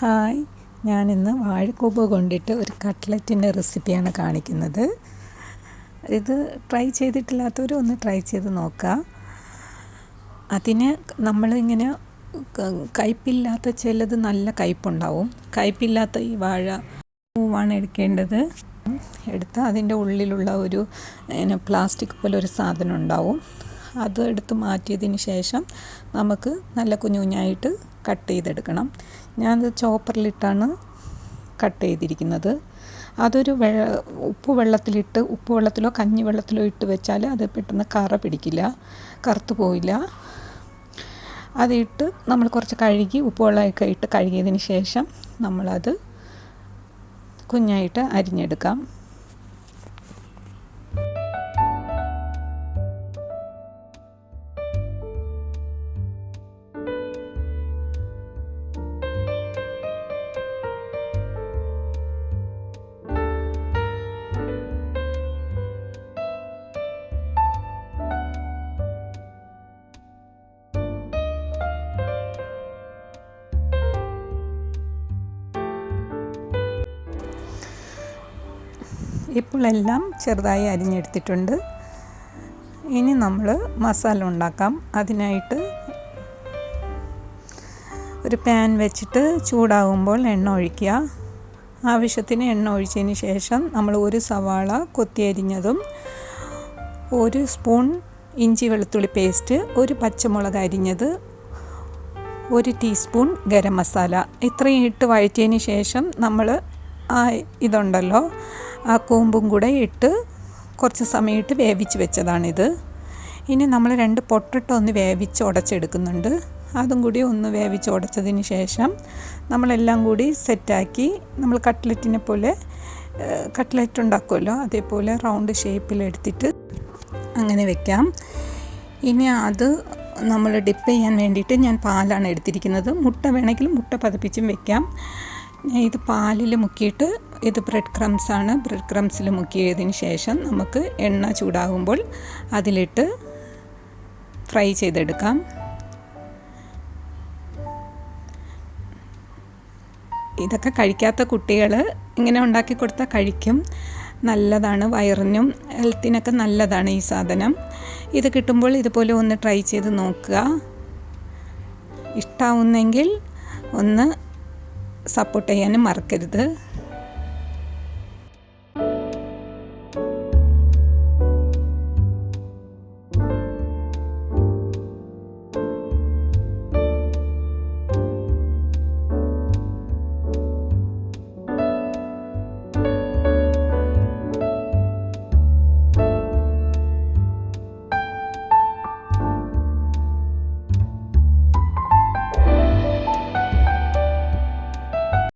Hi, ഞാനിന്ന് വാഴക്കൂമ്പ് കൊണ്ടിട്ട് ഒരു കട്ട്ലറ്റിൻ്റെ റെസിപ്പിയാണ് കാണിക്കുന്നത്. ഇത് ട്രൈ ചെയ്തിട്ടില്ലാത്തവർ ഒന്ന് ട്രൈ ചെയ്ത് നോക്കുക. അതിന് നമ്മളിങ്ങനെ കയ്പില്ലാത്ത ചിലത് നല്ല കയ്പുണ്ടാവും. കയ്പില്ലാത്ത ഈ വാഴ പൂവാണ് എടുക്കേണ്ടത്. എടുത്ത് അതിൻ്റെ ഉള്ളിലുള്ള ഒരു പ്ലാസ്റ്റിക് പോലെ ഒരു സാധനം ഉണ്ടാവും. അത് എടുത്ത് മാറ്റിയതിന് ശേഷം നമുക്ക് നല്ല കുഞ്ഞു കുഞ്ഞായിട്ട് കട്ട് ചെയ്തെടുക്കണം. ഞാനത് ചോപ്പറിലിട്ടാണ് കട്ട് ചെയ്തിരിക്കുന്നത്. അതൊരു ഉപ്പ് വെള്ളത്തിലോ കഞ്ഞിവെള്ളത്തിലോ ഇട്ട് വെച്ചാൽ അത് പെട്ടെന്ന് കറ പിടിക്കില്ല, കറുത്തു പോയില്ല. അതിട്ട് നമ്മൾ കുറച്ച് കഴുകി ഉപ്പുവെള്ളമൊക്കെ ഇട്ട് കഴുകിയതിന് ശേഷം നമ്മളത് കുഞ്ഞായിട്ട് അരിഞ്ഞെടുക്കാം. ഇപ്പോൾ എല്ലാം ചെറുതായി അരിഞ്ഞെടുത്തിട്ടുണ്ട്. ഇനി നമ്മൾ മസാല ഉണ്ടാക്കാം. അതിനായിട്ട് ഒരു പാൻ വെച്ചിട്ട് ചൂടാകുമ്പോൾ എണ്ണ ഒഴിക്കുക. ആവശ്യത്തിന് എണ്ണ ഒഴിച്ചതിന് ശേഷം നമ്മൾ ഒരു സവാള കൊത്തി അരിഞ്ഞതും, ഒരു സ്പൂൺ ഇഞ്ചി വെളുത്തുള്ളി പേസ്റ്റ്, ഒരു പച്ചമുളക് അരിഞ്ഞത്, ഒരു ടീസ്പൂൺ ഗരം മസാല ഇത്രയും ഇട്ട് വഴറ്റിയതിന് ശേഷം നമ്മൾ ഇതുണ്ടല്ലോ ആ കൂമ്പും കൂടെ ഇട്ട് കുറച്ച് സമയത്ത് വേവിച്ച് വെച്ചതാണിത്. ഇനി നമ്മൾ 2 പൊട്ടറ്റോ ഒന്ന് വേവിച്ച് ഉടച്ചെടുക്കുന്നുണ്ട്. അതും കൂടി ഒന്ന് വേവിച്ച് ഉടച്ചതിന് ശേഷം നമ്മളെല്ലാം കൂടി സെറ്റാക്കി നമ്മൾ കട്ട്ലറ്റ് ഉണ്ടാക്കുമല്ലോ, അതേപോലെ റൗണ്ട് ഷേപ്പിലെടുത്തിട്ട് അങ്ങനെ വെക്കാം. ഇനി അത് നമ്മൾ ഡിപ്പ് ചെയ്യാൻ വേണ്ടിയിട്ട് ഞാൻ പാലാണ് എടുത്തിരിക്കുന്നത്. മുട്ട വേണമെങ്കിൽ മുട്ട പതപ്പിച്ചും വെക്കാം. ഇത് പാലിൽ മുക്കിയിട്ട്, ഇത് ബ്രെഡ് ക്രംസാണ്. ബ്രെഡ് ക്രംസിൽ മുക്കിയതിന് ശേഷം നമുക്ക് എണ്ണ ചൂടാകുമ്പോൾ അതിലിട്ട് ഫ്രൈ ചെയ്തെടുക്കാം. ഇതൊക്കെ കഴിക്കാത്ത കുട്ടികൾ ഇങ്ങനെ ഉണ്ടാക്കി കൊടുത്താൽ കഴിക്കും. നല്ലതാണ്, വയറിനും ഹെൽത്തിനൊക്കെ നല്ലതാണ് ഈ സാധനം. ഇത് കിട്ടുമ്പോൾ ഇതുപോലെ ഒന്ന് ട്രൈ ചെയ്ത് നോക്കുക. ഇഷ്ടമാവുന്നെങ്കിൽ ഒന്ന് സപ്പോർട്ട് ചെയ്യാനും മറക്കരുത്.